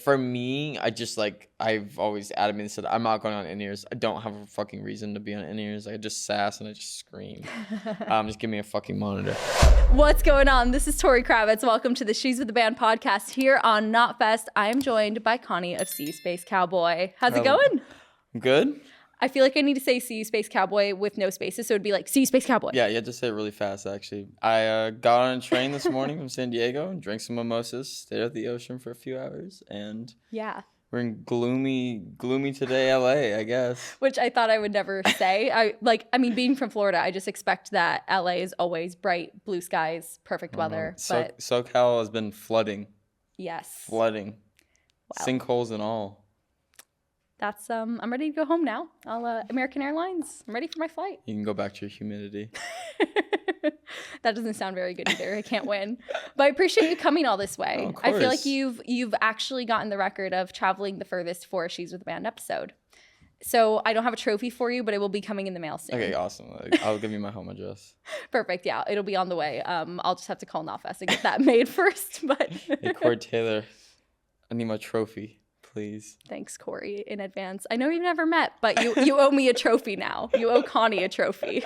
For me, I've always adamantly said I'm not going on in-ears. I don't have a fucking reason to be on in-ears. I just sass and I just scream. Just give me a fucking monitor. What's going on? This is Tori Kravitz. Welcome to the She's with the Band podcast here on KNOTFEST. I am joined by Connie of SeeYouSpaceCowboy. How's it going? Good? I feel like I need to say SeeYouSpaceCowboy with no spaces, so it'd be like SeeYouSpaceCowboy. Yeah, you had to say it really fast, actually. I got on a train this morning from San Diego and drank some mimosas, stayed at the ocean for a few hours, and yeah, we're in gloomy today, LA, I guess. Which I thought I would never say. I mean, being from Florida, I just expect that LA is always bright, blue skies, perfect weather. But SoCal has been flooding. Yes. Flooding. Wow. Sinkholes and all. That's I'm ready to go home now. American Airlines. I'm ready for my flight. You can go back to your humidity. That doesn't sound very good either. I can't win. But I appreciate you coming all this way. Oh, of I feel like course. you've actually gotten the record of traveling the furthest for a She's with the Band episode. So I don't have a trophy for you, but it will be coming in the mail soon. Okay, awesome. I'll give you my home address. Perfect. Yeah, it'll be on the way. I'll just have to call KNOTFEST and get that made first. But hey, Corey Taylor, I need my trophy. Please. Thanks, Corey, in advance. I know we've never met, but you owe me a trophy now. You owe Connie a trophy.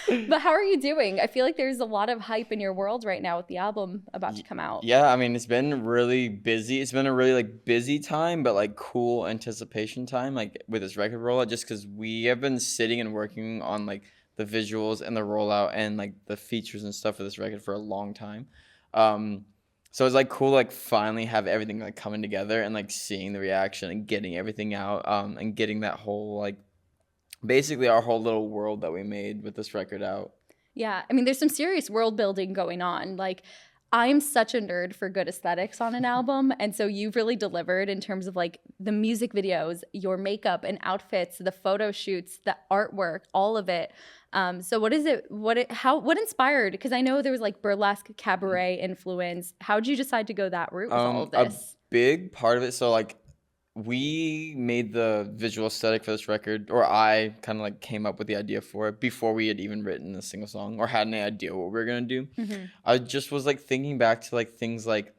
But how are you doing? I feel like there's a lot of hype in your world right now with the album about to come out. Yeah, I mean, it's been really busy. It's been a really busy time, but cool anticipation time, with this record rollout, just because we have been sitting and working on the visuals and the rollout and the features and stuff for this record for a long time. So it's cool to finally have everything coming together and seeing the reaction and getting everything out and getting that whole basically our whole little world that we made with this record out. Yeah, I mean, there's some serious world building going on. I'm such a nerd for good aesthetics on an album, and so you've really delivered in terms of the music videos, your makeup and outfits, the photo shoots, the artwork, all of it. So what is it? What inspired? Because I know there was burlesque cabaret influence. How did you decide to go that route with all of this? A big part of it. So we made the visual aesthetic for this record, or I kind of came up with the idea for it before we had even written a single song or had any idea what we were gonna do. Mm-hmm. I just was thinking back to things like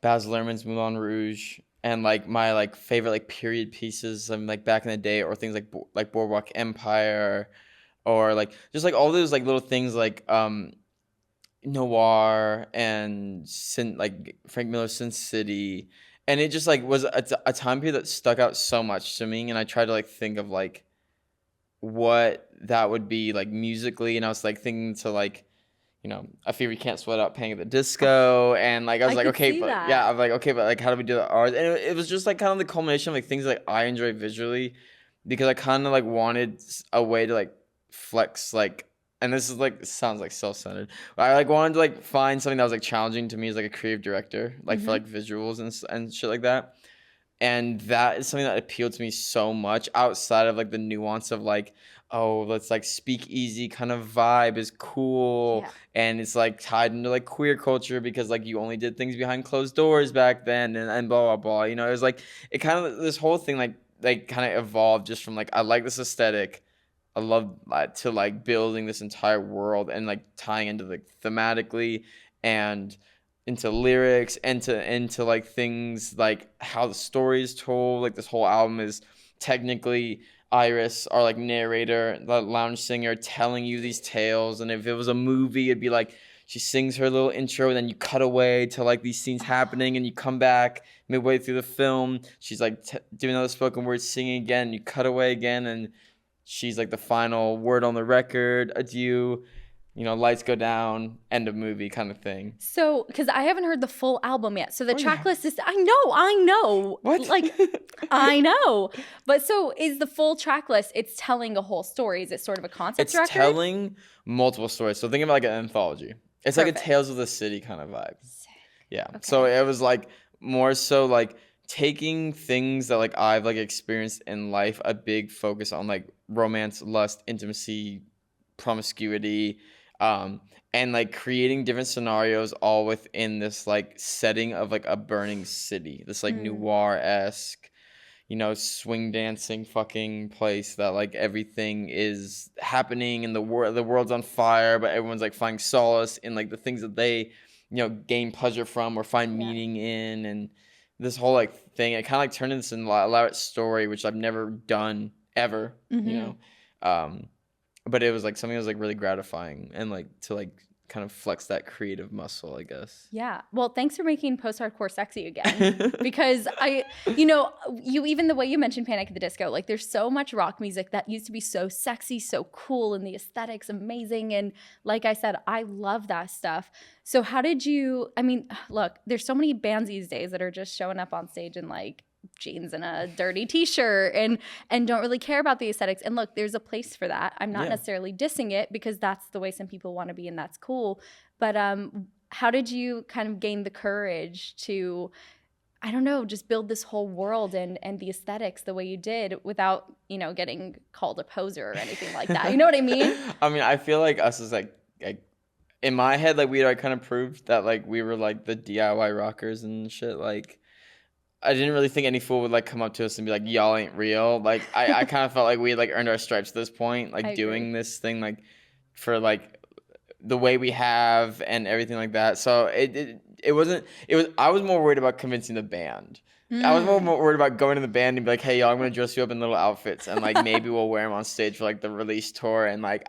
Baz Luhrmann's Moulin Rouge and my favorite period pieces back in the day, or things like Boardwalk Empire, or just all those little things noir and Frank Miller's Sin City. And it just was a time period that stuck out so much to me, and I tried to think of what that would be musically, and I was thinking to A Fever You Can't Sweat Out, Panic at the Disco, and I was okay, but that. Yeah, I was okay, but how do we do the art? And it was just kind of the culmination of things that I enjoy visually, because I kind of wanted a way to flex and this is sounds self-centered, but I wanted to find something that was challenging to me as a creative director, mm-hmm. for visuals and shit like that. And that is something that appealed to me so much outside of the nuance of let's speak easy kind of vibe is cool. Yeah. And it's tied into queer culture because you only did things behind closed doors back then and blah blah blah. It was it kind of this whole thing kind of evolved just from I like this aesthetic. I love to building this entire world and tying into thematically and into lyrics and into things how the story is told. This whole album is technically Iris, our narrator, the lounge singer, telling you these tales. And if it was a movie, it'd be she sings her little intro, and then you cut away to these scenes happening, and you come back midway through the film. She's doing another spoken word, singing again, and you cut away again, and she's the final word on the record, adieu, lights go down, end of movie kind of thing. So, because I haven't heard the full album yet. So the track list is, I know. What? I know. But so is the full track list, it's telling a whole story? Is it sort of a concept record? It's telling multiple stories. So think of it an anthology. It's Perfect. A Tales of the City kind of vibe. Sick. Yeah. Okay. So it was more so taking things that I've experienced in life, a big focus on romance, lust, intimacy, promiscuity, and creating different scenarios all within this setting of a burning city, this noir-esque, swing dancing fucking place that everything is happening and the world's on fire, but everyone's finding solace in the things that they gain pleasure from or find meaning in. And this whole like thing. It kind of like turned into this elaborate story, which I've never done ever, you know. But it was like something that was like really gratifying and like to like kind of flex that creative muscle, I guess. Yeah. Well, thanks for making post-hardcore sexy again. Because you even the way you mentioned Panic at the Disco, like there's so much rock music that used to be so sexy, so cool, and the aesthetics amazing. And like I said, I love that stuff. So how did you, I mean, look, there's so many bands these days that are just showing up on stage in like jeans and a dirty t-shirt and don't really care about the aesthetics. And look, there's a place for that. I'm not necessarily dissing it because that's the way some people want to be and that's cool. But how did you kind of gain the courage to, I don't know, just build this whole world and the aesthetics the way you did without, getting called a poser or anything like that? You know what I mean? I mean, I feel like us is like in my head, like we already kind of proved that like we were like the DIY rockers and shit. Like I didn't really think any fool would like come up to us and be like, y'all ain't real. Like I kind of felt like we had like earned our stripes at this point, like doing this thing like for like the way we have and everything like that. So it was I was more worried about convincing the band. I was more worried about going to the band and be like, hey y'all, I'm gonna dress you up in little outfits and like maybe we'll wear them on stage for like the release tour. And like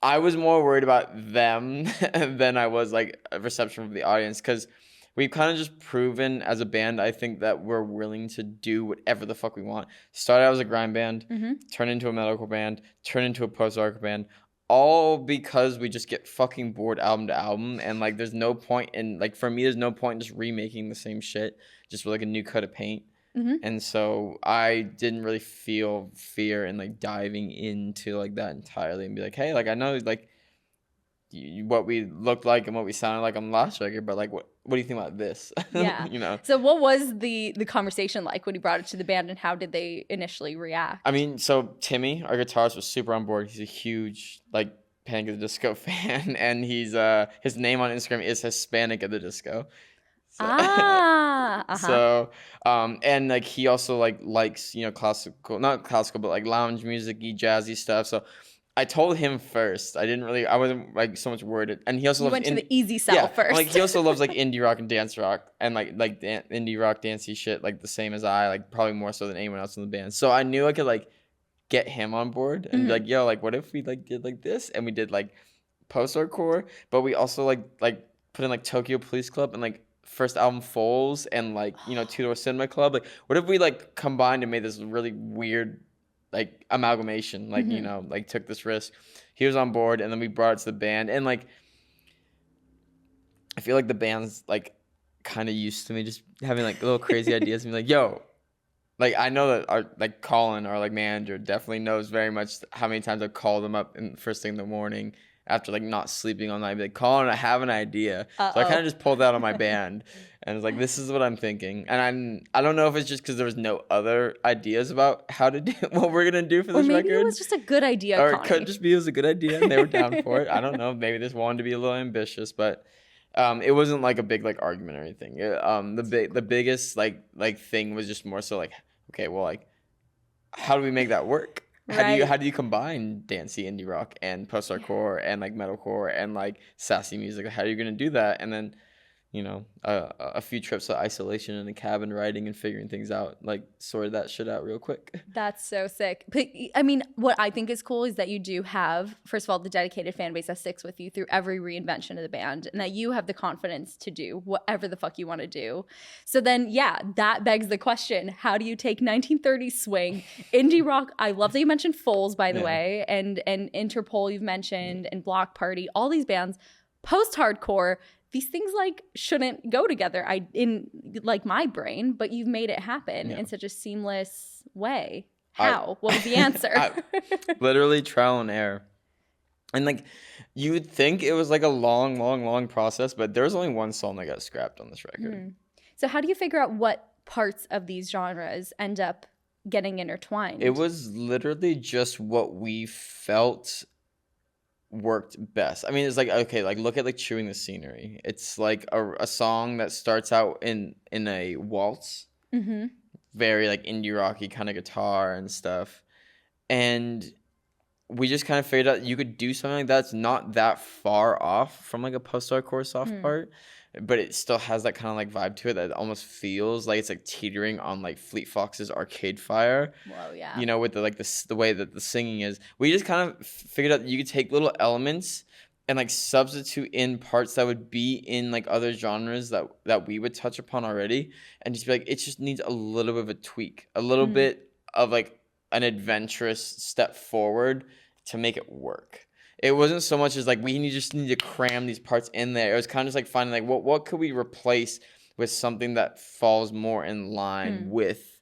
I was more worried about them than I was like a reception from the audience, because we've kind of just proven as a band, I think, that we're willing to do whatever the fuck we want. Started out as a grind band, turn into a metalcore band, turn into a post-hardcore band, all because we just get fucking bored album to album. And like there's no point in, like for me, there's no point in just remaking the same shit just with like a new coat of paint. And so I didn't really feel fear in like diving into like that entirely and be like, hey, like I know like what we looked like and what we sounded like on the last record, but like what do you think about this? Yeah. So what was the conversation like when you brought it to the band, and how did they initially react? I mean, so Timmy, our guitarist, was super on board. He's a huge like Panic at the Disco fan, and he's his name on Instagram is Hispanic at the Disco. So, so and like he also like likes classical, not classical, but like lounge music, jazzy stuff. So I told him first. I wasn't like so much worried. And he also loves went to the easy sell first. Like he also loves like indie rock and dance rock and like indie rock dancey shit like the same as I, like probably more so than anyone else in the band. So I knew I could like get him on board and be like, yo, like what if we like did like this and we did like post-hardcore, but we also like put in like Tokyo Police Club and like first album Foals and like Two Door Cinema Club. Like what if we like combined and made this really weird like amalgamation, like like took this risk. He was on board, and then we brought it to the band, and like I feel like the band's like kind of used to me just having like little crazy ideas and be like, yo, like I know that our like Colin, our like manager, definitely knows very much how many times I've called him up in first thing in the morning after like not sleeping all night, be like, Colin, I have an idea. So I kind of just pulled that on my band and was like, this is what I'm thinking. And I don't know if it's just because there was no other ideas about how to do what we're gonna do for this record. Or maybe it was just a good idea, or Connie. It could just be it was a good idea and they were down for it. I don't know. Maybe they just wanted to be a little ambitious, but it wasn't like a big like argument or anything. The biggest like thing was just more so like, okay, well, like how do we make that work? How do you combine dancey indie rock and post-hardcore and like metalcore and like sassy music? How are you gonna do that? And then a few trips to isolation in a cabin, writing and figuring things out, like sorted that shit out real quick. That's so sick. But I mean, what I think is cool is that you do have, first of all, the dedicated fan base that sticks with you through every reinvention of the band, and that you have the confidence to do whatever the fuck you want to do. So then, yeah, that begs the question: how do you take 1930s swing, indie rock? I love that you mentioned Foals, by the way, and Interpol you've mentioned, and Block Party, all these bands, post-hardcore. These things like shouldn't go together in like my brain, but you've made it happen in such a seamless way. How? What was the answer? Literally trial and error. And like you would think it was like a long process, but there was only one song that got scrapped on this record. So how do you figure out what parts of these genres end up getting intertwined? It was literally just what we felt worked best. I mean, it's like, okay, like look at like Chewing the Scenery. It's like a song that starts out in a waltz, very like indie rocky kind of guitar and stuff, and we just kind of figured out you could do something like that's not that far off from like a post-hardcore soft part, but it still has that kind of like vibe to it that almost feels like it's like teetering on like Fleet Fox's Arcade Fire. Whoa, yeah. You know, with the like the way that the singing is. We just kind of figured out that you could take little elements and like substitute in parts that would be in like other genres that we would touch upon already, and just be like, it just needs a little bit of a tweak, a little bit of like an adventurous step forward to make it work. It wasn't so much as like just need to cram these parts in there. It was kind of just like finding like what could we replace with something that falls more in line with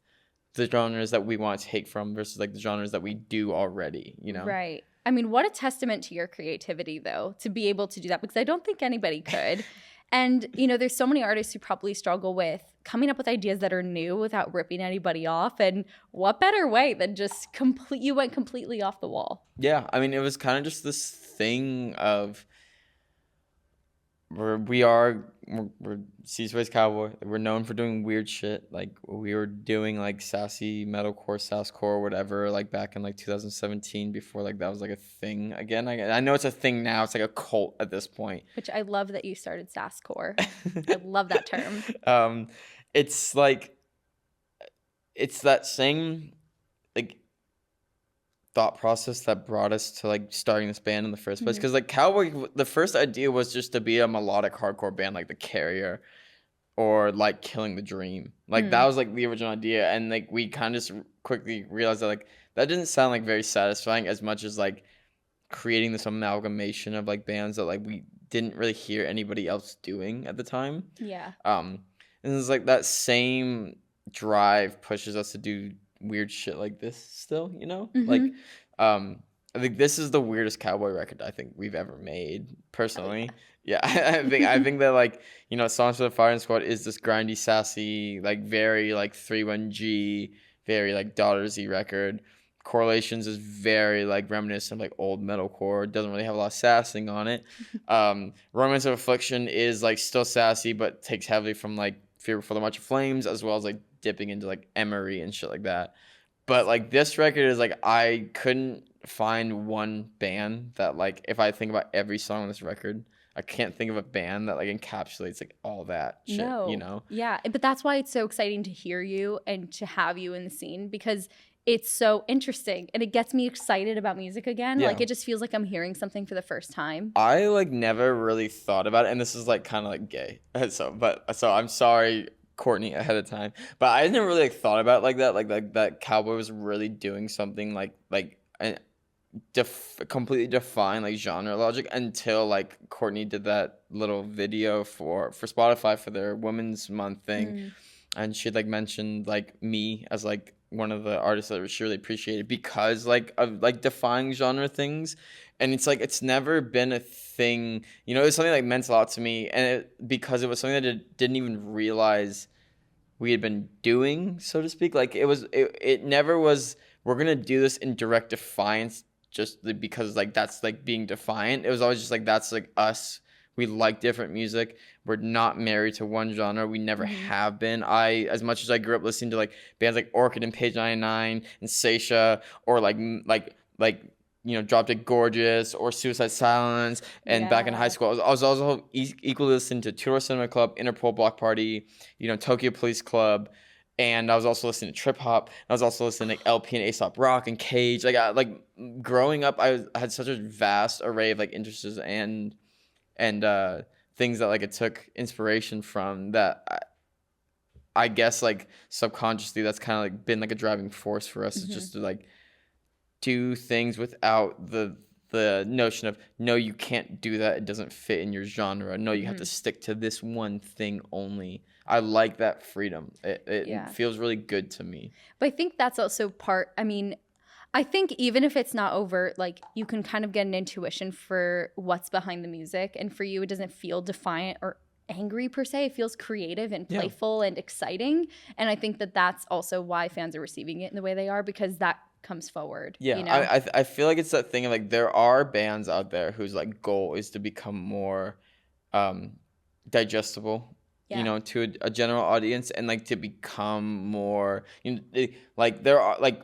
the genres that we want to take from versus like the genres that we do already, you know? Right. I mean, what a testament to your creativity, though, to be able to do that, because I don't think anybody could. And, you know, there's so many artists who probably struggle with coming up with ideas that are new without ripping anybody off. And what better way than just you went completely off the wall? Yeah. I mean, it was kind of just this thing of we're SeeYouSpaceCowboy. We're known for doing weird shit. Like we were doing like sassy metalcore, sasscore, whatever, like back in like 2017 before like that was like a thing again. I know it's a thing now. It's like a cult at this point. Which I love that you started sasscore. I love that term. It's like it's that same like thought process that brought us to like starting this band in the first place, because like Cowboy, the first idea was just to be a melodic hardcore band like The Carrier or like Killing the Dream. Like that was like the original idea, and like we kind of just quickly realized that like that didn't sound like very satisfying as much as like creating this amalgamation of like bands that like we didn't really hear anybody else doing at the time. And it's like that same drive pushes us to do weird shit like this still, you know? Like I think this is the weirdest Cowboy record I think we've ever made personally. Yeah, I think that like, you know, Songs for the Firing Squad is this grindy, sassy, like very like 3-1-G, very like Daughter Z record. Correlations is very like reminiscent of like old metalcore, doesn't really have a lot of sassing on it. Romance of Affliction is like still sassy but takes heavily from like Fear Before the March of Flames, as well as like dipping into like Emery and shit like that. But like this record is like, I couldn't find one band that like, if I think about every song on this record, I can't think of a band that like encapsulates like all that shit, you know? Yeah, but that's why it's so exciting to hear you and to have you in the scene, because it's so interesting and it gets me excited about music again. Like it just feels like I'm hearing something for the first time. I like never really thought about it, and this is like kind of like gay. So I'm sorry, Courtney, ahead of time, but I never really like thought about it like that. Like that Cowboy was really doing something like completely define like genre logic until like Courtney did that little video for Spotify for their Women's Month thing, and she'd like mentioned like me as like one of the artists that she really appreciated because like of like defying genre things. And it's like it's never been a thing, you know. It was something that like, meant a lot to me, and because it was something that I didn't even realize we had been doing, so to speak. Like it never was, we're gonna do this in direct defiance just because like that's like being defiant. It was always just like that's like us. We like different music. We're not married to one genre. We never have been. As much as I grew up listening to like bands like Orchid and Page 99 and Seisha, or like you know, Drop Dead Gorgeous or Suicide Silence, and back in high school, I was also equally listening to Two Door Cinema Club, Interpol Block Party, you know, Tokyo Police Club, and I was also listening to trip hop. I was also listening to like LP and Aesop Rock and Cage. Like growing up, I had such a vast array of like interests and things that like it took inspiration from that. I guess like subconsciously that's kind of like been like a driving force for us, is just to like do things without the notion of, no, you can't do that, it doesn't fit in your genre, no, you have to stick to this one thing only. I like that freedom. It feels really good to me. But I think that's also part, I mean, I think even if it's not overt, like you can kind of get an intuition for what's behind the music, and for you it doesn't feel defiant or angry per se. It feels creative and playful and exciting, and I think that that's also why fans are receiving it in the way they are, because that comes forward. Yeah, you know? I feel like it's that thing of like there are bands out there whose like goal is to become more digestible, you know, to a general audience, and like to become more, you know, like there are like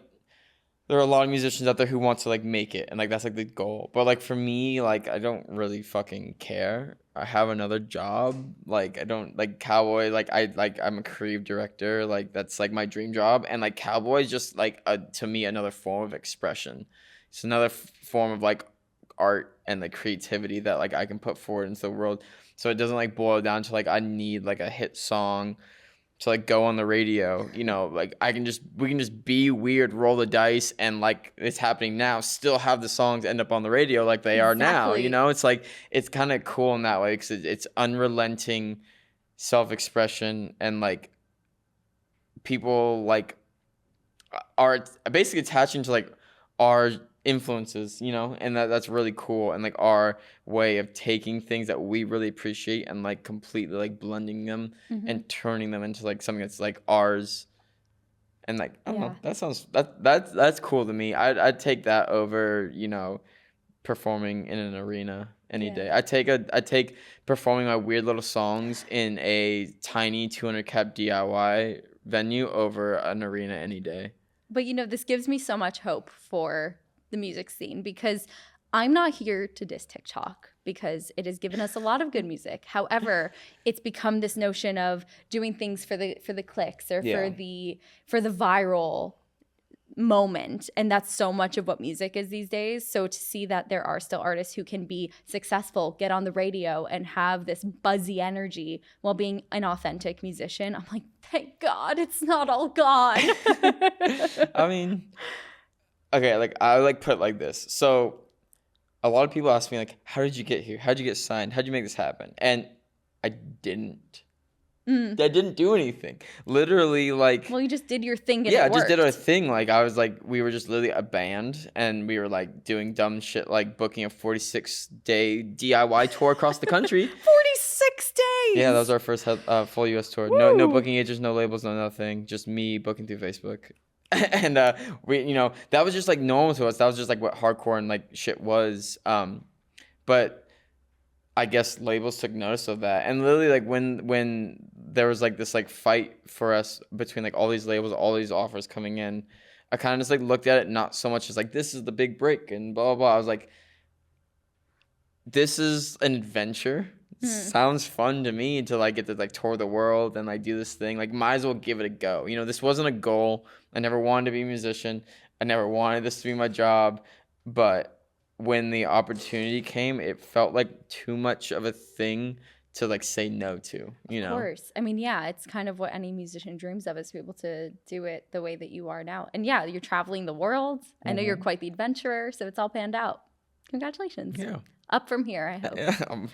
there are a lot of musicians out there who want to like make it, and like that's like the goal. But like for me, like I don't really fucking care. I have another job. Like I don't like Cowboy. I'm a creative director. Like that's like my dream job. And like Cowboy is just like to me another form of expression. It's another form of like art and like creativity that like I can put forward into the world. So it doesn't like boil down to like I need like a hit song to like go on the radio, you know, like we can just be weird, roll the dice, and like it's happening now, still have the songs end up on the radio like they are now, you know. It's like it's kind of cool in that way because it's unrelenting self-expression, and like people like are basically attaching to like our influences, you know, and that's really cool, and like our way of taking things that we really appreciate and like completely like blending them and turning them into like something that's like ours. And like I don't know, that's cool to me. I'd take that over, you know, performing in an arena any day. I take performing my weird little songs in a tiny 200 cap DIY venue over an arena any day. But you know, this gives me so much hope for the music scene, because I'm not here to diss TikTok, because it has given us a lot of good music. However, it's become this notion of doing things for the clicks or for the viral moment, and that's so much of what music is these days. So to see that there are still artists who can be successful, get on the radio, and have this buzzy energy while being an authentic musician, I'm like, thank God it's not all gone. I mean, okay, like I like put it like this. So a lot of people ask me like, how did you get here? How'd you get signed? How'd you make this happen? And I didn't. I didn't do anything. Literally, like... Well, you just did your thing, and yeah, it I just did worked. our thing. Like, I was like... We were just literally a band, and we were, like, doing dumb shit, like booking a 46-day DIY tour across the country. 46 days! Yeah, that was our first full U.S. tour. Woo! No booking agents, no labels, no nothing. Just me booking through Facebook. And, we, you know, that was just, like, normal to us. That was just, like, what hardcore and, like, shit was. But... I guess labels took notice of that, and literally like when there was like this like fight for us between like all these labels, all these offers coming in, I kind of just like looked at it not so much as like this is the big break and blah blah blah. I was like, this is an adventure. Sounds fun to me to like get to like tour the world and like do this thing. Like might as well give it a go. You know, this wasn't a goal. I never wanted to be a musician. I never wanted this to be my job, but when the opportunity came, it felt like too much of a thing to like say no to, you know? Of course. I mean, yeah, it's kind of what any musician dreams of, is to be able to do it the way that you are now. And yeah, you're traveling the world. I know you're quite the adventurer, so it's all panned out. Congratulations. Yeah. Up from here, I hope. Yeah,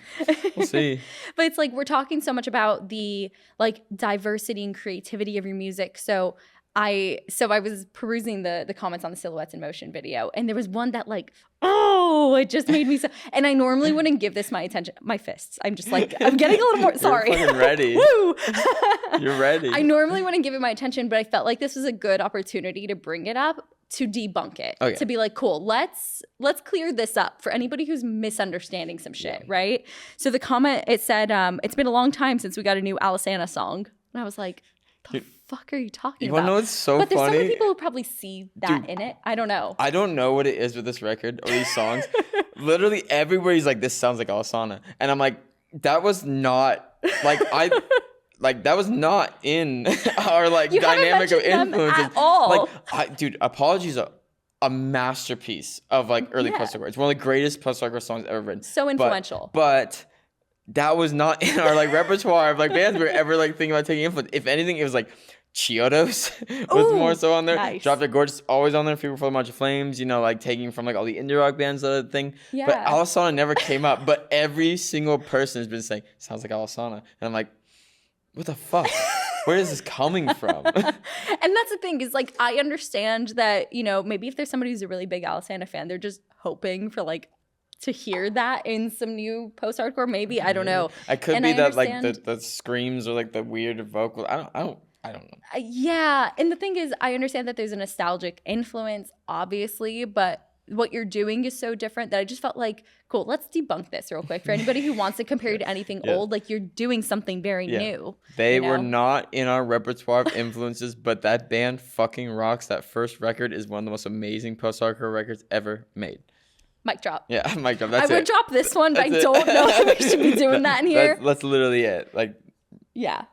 we'll see. But it's like we're talking so much about the like diversity and creativity of your music. So I was perusing the comments on the Silhouettes in Motion video, and there was one that like, oh, it just made me so. And I normally wouldn't give this my attention. My fists. I'm just like, I'm getting a little more. Sorry. You're fucking ready. Woo. You're ready. I normally wouldn't give it my attention, but I felt like this was a good opportunity to bring it up, to debunk it, to be like, cool, let's clear this up for anybody who's misunderstanding some shit, right? So the comment, it said, it's been a long time since we got a new Alisana song. And I was like, the fuck are you talking about? You wanna know what's so funny? But there's so many people who probably see that in it. I don't know. I don't know what it is with this record or these songs. Literally everybody's like, this sounds like Alisana. And I'm like, that was not, like, that was not in our like dynamic of influences at all. Like, dude, Apologies are a masterpiece of like early post-hardcore. It's one of the greatest post-hardcore songs ever written. So influential. But that was not in our like repertoire of like bands we were ever like thinking about taking influence. If anything, it was like Chiodos was more so on there. Nice. Drop Dead Gorgeous always on there. Fuel for a Bunch of Flames, you know, like taking from like all the indie rock bands, that thing. Yeah. But Alisana never came up. But every single person has been saying, sounds like Alisana. And I'm like, what the fuck? Where is this coming from? And that's the thing, is like, I understand that, you know, maybe if there's somebody who's a really big Alisana fan, they're just hoping for like to hear that in some new post-hardcore. Maybe, I don't know. I could be that like the screams or like the weird vocal. I don't know. Yeah, and the thing is, I understand that there's a nostalgic influence, obviously, but what you're doing is so different that I just felt like, cool, let's debunk this real quick. For anybody who wants to compare you to anything old, like you're doing something very new. They were not in our repertoire of influences, but that band fucking rocks. That first record is one of the most amazing post-hardcore records ever made. Mic drop. Yeah, mic drop. That's I would drop this one, but I don't know if we should be doing that in here. That's literally it. Like, yeah.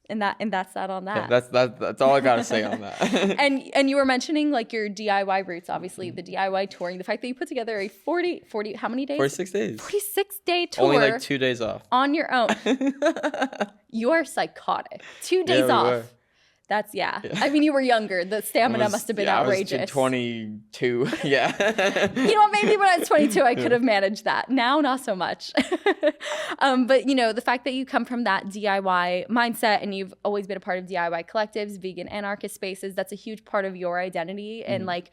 And that's that on that. Yeah, that's all I gotta say on that. and you were mentioning like your DIY roots, obviously the DIY touring, the fact that you put together a 40 how many days? 46 days. 46-day tour. Only like 2 days off. On your own. You are psychotic. 2 days off. Were. That's I mean, you were younger. The stamina must have been outrageous. I was 22. Yeah. You know what? Maybe when I was 22, I could have managed that. Now, not so much. But, you know, the fact that you come from that DIY mindset and you've always been a part of DIY collectives, vegan anarchist spaces, that's a huge part of your identity and like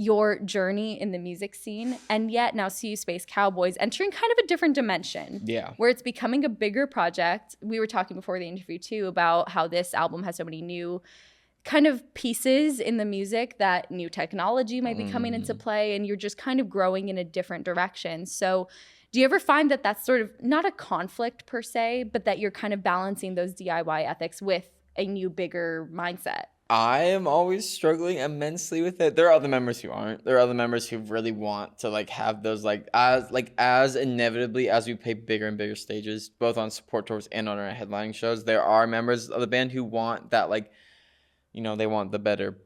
your journey in the music scene. And yet now SeeYouSpaceCowboy's entering kind of a different dimension. Yeah. Where it's becoming a bigger project. We were talking before the interview too about how this album has so many new kind of pieces in the music, that new technology might be coming into play, and you're just kind of growing in a different direction. So do you ever find that that's sort of not a conflict per se, but that you're kind of balancing those DIY ethics with a new, bigger mindset? I am always struggling immensely with it. There are other members who aren't. There are other members who really want to like have those as inevitably as we play bigger and bigger stages, both on support tours and on our headlining shows. There are members of the band who want that, like, you know, they want the better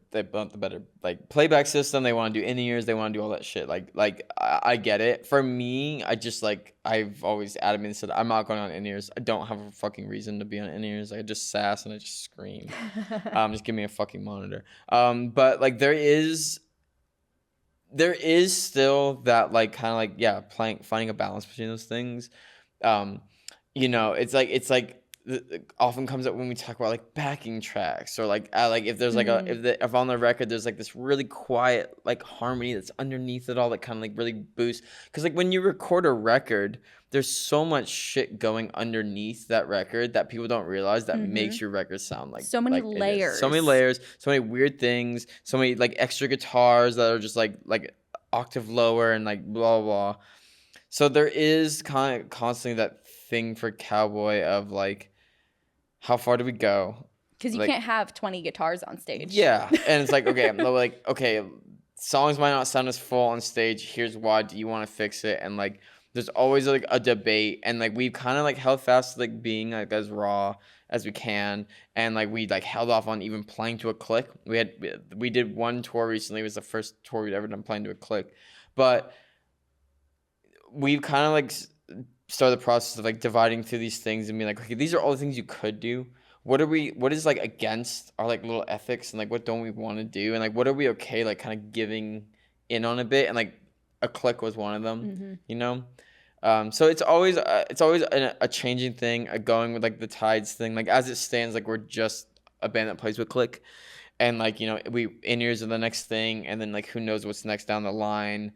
like playback system. They want to do in-ears. They want to do all that shit. Like I get it. For me, I just like, I've always adamantly said I'm not going on in-ears. I don't have a fucking reason to be on in-ears. I just sass and I just scream. Just give me a fucking monitor. But like there is still that like kind of like finding a balance between those things. You know, it's like often comes up when we talk about like backing tracks or like if there's like if on the record there's like this really quiet like harmony that's underneath it all that kind of like really boosts, because like when you record a record there's so much shit going underneath that record that people don't realize that makes your record sound like so many layers, so many weird things, so many like extra guitars that are just like octave lower and like blah blah. So there is kind of constantly that thing for Cowboy of like, how far do we go? Because you can't have 20 guitars on stage. Yeah, and it's like, okay, songs might not sound as full on stage. Here's why. Do you want to fix it? And like, there's always like a debate, and like we've kind of like held fast to like being like as raw as we can, and like we like held off on even playing to a click. We did one tour recently. It was the first tour we'd ever done playing to a click, but we've kind of like start the process of like dividing through these things and being like, okay, these are all the things you could do. What is like against our like little ethics, and like what don't we want to do, and like what are we okay like kind of giving in on a bit, and like a click was one of them, you know. So it's always a changing thing, going with like the tides thing. Like as it stands, like we're just a band that plays with click, and like, you know, we in-ears are the next thing, and then like who knows what's next down the line.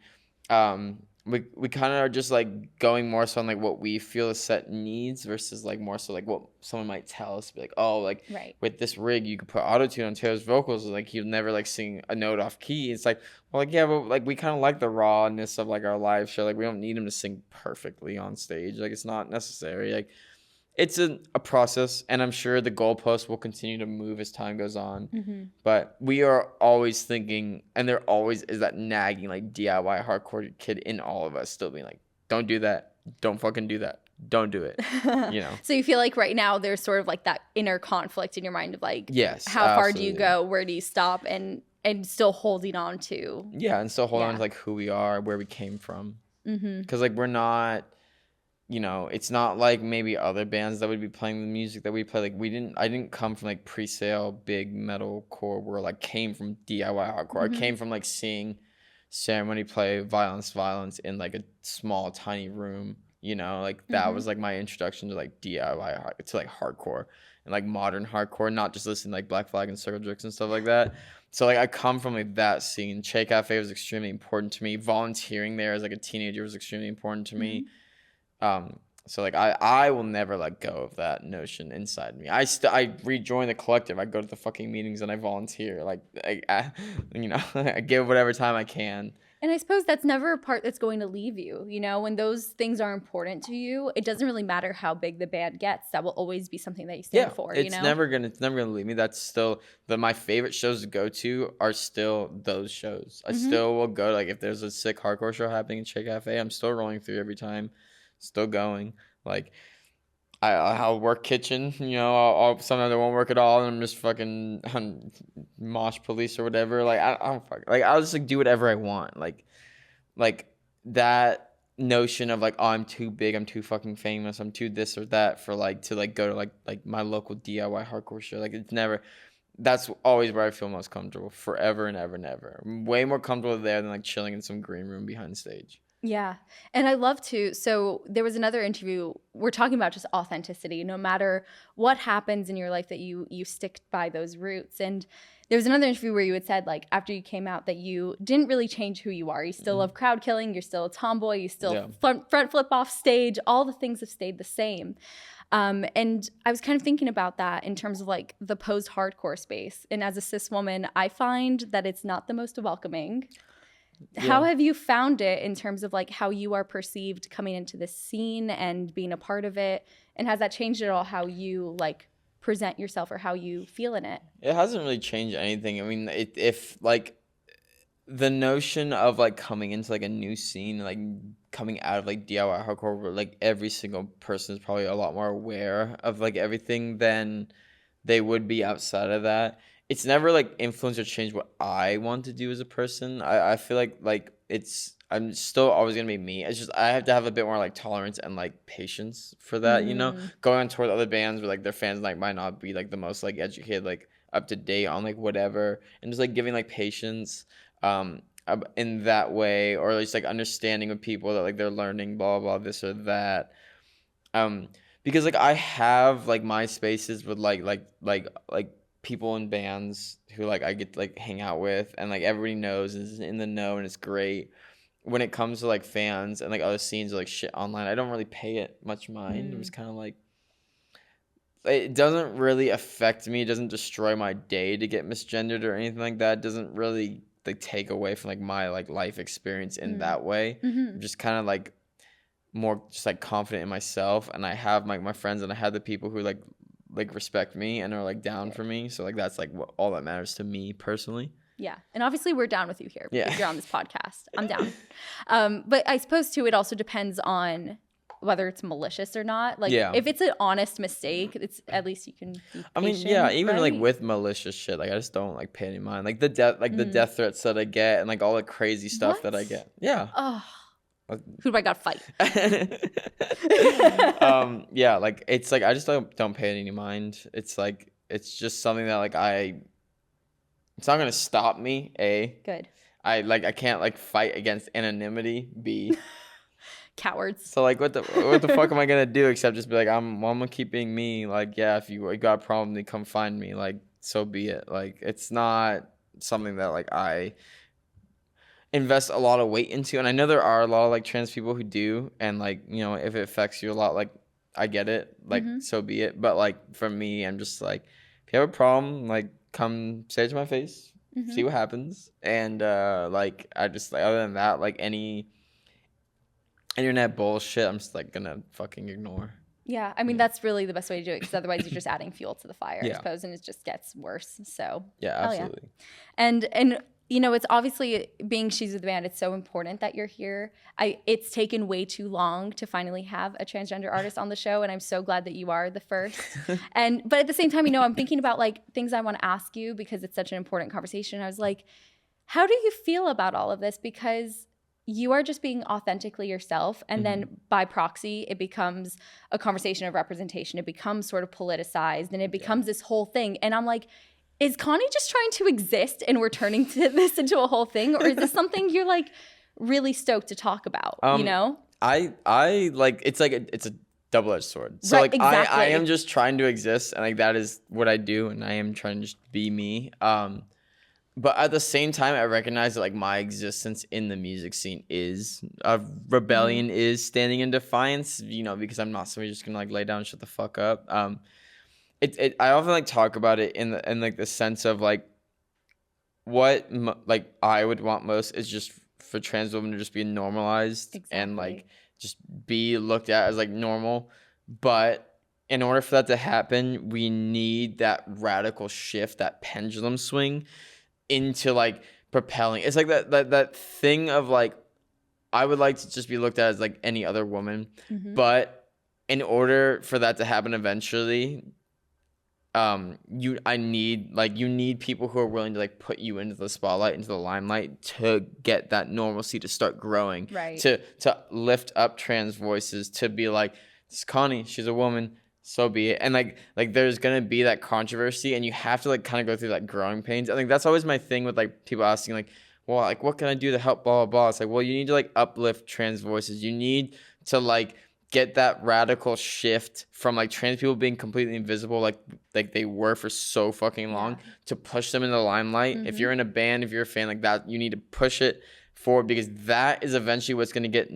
We kind of are just like going more so on like what we feel the set needs versus like more so like what someone might tell us, be like, oh, like with this rig you could put auto-tune on Taylor's vocals, like he'll never like sing a note off key. It's like, well, like, yeah, but like we kind of like the rawness of like our live show. Like we don't need him to sing perfectly on stage. Like it's not necessary. Like it's a process, and I'm sure the goalposts will continue to move as time goes on. But we are always thinking, and there always is that nagging like DIY hardcore kid in all of us still being like, don't do that. Don't fucking do that. Don't do it. You know? So you feel like right now there's sort of like that inner conflict in your mind of like, yes, how far do you go? Where do you stop? And still holding on to. Yeah, and still holding on to like who we are, where we came from. Because like we're not, you know, it's not like maybe other bands that would be playing the music that we play. Like I didn't come from like pre-sale big metalcore where like came from DIY hardcore. I came from like seeing Ceremony play Violence in like a small tiny room, you know, like that was like my introduction to like DIY to like hardcore and like modern hardcore, not just listening to like Black Flag and Circle Jerks and stuff like that. So like I come from like that scene. Che Cafe was extremely important to me. Volunteering there as like a teenager was extremely important to me. So like I will never let go of that notion inside me. I rejoin the collective. I go to the fucking meetings and I volunteer. Like I you know, I give whatever time I can. And I suppose that's never a part that's going to leave you. You know, when those things are important to you, it doesn't really matter how big the band gets. That will always be something that you stand for. It's you know, never gonna leave me. That's still my favorite shows to go to are still those shows. I still will go, like, if there's a sick hardcore show happening in Chick Cafe, I'm still rolling through every time, still going. Like, I'll work kitchen, you know. I'll sometimes I won't work at all, and I'm just fucking mosh police or whatever. Like, I don't fuck. Like, I'll just like do whatever I want. Like that notion of like, oh, I'm too big, I'm too fucking famous, I'm too this or that for like to like go to like my local DIY hardcore show. Like, it's never. That's always where I feel most comfortable, forever and ever and ever. I'm way more comfortable there than like chilling in some green room behind stage. Yeah. And I love to. So there was another interview. We're talking about just authenticity. No matter what happens in your life, that you stick by those roots. And there was another interview where you had said, like, after you came out, that you didn't really change who you are. You still love crowd killing. You're still a tomboy. You still front flip off stage. All the things have stayed the same. And I was kind of thinking about that in terms of like the post-hardcore space. And as a cis woman, I find that it's not the most welcoming. How have you found it in terms of like how you are perceived coming into this scene and being a part of it? And has that changed at all how you like present yourself or how you feel in it? It hasn't really changed anything. I mean, if like the notion of like coming into like a new scene, like coming out of like DIY hardcore, where like every single person is probably a lot more aware of like everything than they would be outside of that. It's never like influenced or changed what I want to do as a person. I feel like I'm still always gonna be me. It's just I have to have a bit more like tolerance and like patience for that, you know? Going on tour with other bands where like their fans like might not be like the most like educated, like up to date on like whatever, and just like giving like patience in that way, or just like understanding with people that like they're learning blah blah this or that. Because like I have like my spaces with like people in bands who like I get to like hang out with, and like everybody knows is in the know, and it's great. When it comes to like fans and like other scenes or like shit online, I don't really pay it much mind. I'm just kind of like, it doesn't really affect me. It doesn't destroy my day to get misgendered or anything like that. It doesn't really like take away from like my like life experience in that way. I'm just kind of like more just like confident in myself, and I have my friends, and I have the people who like respect me and are like down for me. So like that's like all that matters to me personally. Yeah. And obviously we're down with you here because you're on this podcast. I'm down. But I suppose too, it also depends on whether it's malicious or not. Like if it's an honest mistake, it's at least you can be patient, I mean, even like with malicious shit, like I just don't like pay any mind. Like the death threats that I get and like all the crazy stuff that I get. Yeah. Oh. Who do I got to fight? Like it's like I just don't pay any mind. It's like it's just something that like it's not gonna stop me. Good. I can't like fight against anonymity. B. Cowards. So like what the fuck am I gonna do except just be like I'm gonna keep being me. Like if you got a problem, then come find me. Like so be it. Like it's not something that like I invest a lot of weight into, and I know there are a lot of like trans people who do, and like, you know, if it affects you a lot, like I get it, like so be it. But like for me, I'm just like, if you have a problem, like come say it to my face, see what happens. And like I just like, other than that, like any internet bullshit, I'm just like gonna fucking ignore. Yeah, I mean that's really the best way to do it, because otherwise you're just adding fuel to the fire, I suppose, and it just gets worse. So absolutely. And you know, it's obviously, being She's with the Band, it's so important that you're here. It's taken way too long to finally have a transgender artist on the show, and I'm so glad that you are the first. But at the same time, you know, I'm thinking about like things I want to ask you because it's such an important conversation. I was like, how do you feel about all of this? Because you are just being authentically yourself, and then by proxy, it becomes a conversation of representation. It becomes sort of politicized, and it becomes this whole thing. And I'm like, is Connie just trying to exist and we're turning this into a whole thing? Or is this something you're like really stoked to talk about, you know? I like, it's like it's a double-edged sword. So right, like exactly. I am just trying to exist, and like that is what I do, and I am trying to just be me. But at the same time, I recognize that like my existence in the music scene is a rebellion, is standing in defiance, you know, because I'm not somebody just gonna like lay down and shut the fuck up. I often like talk about it in like the sense of like what like I would want most is just for trans women to just be normalized and like just be looked at as like normal. But in order for that to happen, we need that radical shift, that pendulum swing into like propelling. It's like that thing of like, I would like to just be looked at as like any other woman, but in order for that to happen eventually, you need people who are willing to like put you into the spotlight, into the limelight, to get that normalcy to start growing, right? To lift up trans voices, to be like, this is Connie, she's a woman, so be it. And like there's gonna be that controversy, and you have to like kind of go through that growing pains. I think that's always my thing with like people asking like, well, like what can I do to help blah blah blah. It's like, well, you need to like uplift trans voices. You need to like get that radical shift from like trans people being completely invisible like they were for so fucking long, to push them in the limelight. If you're in a band, if you're a fan like that, you need to push it forward, because that is eventually what's going to get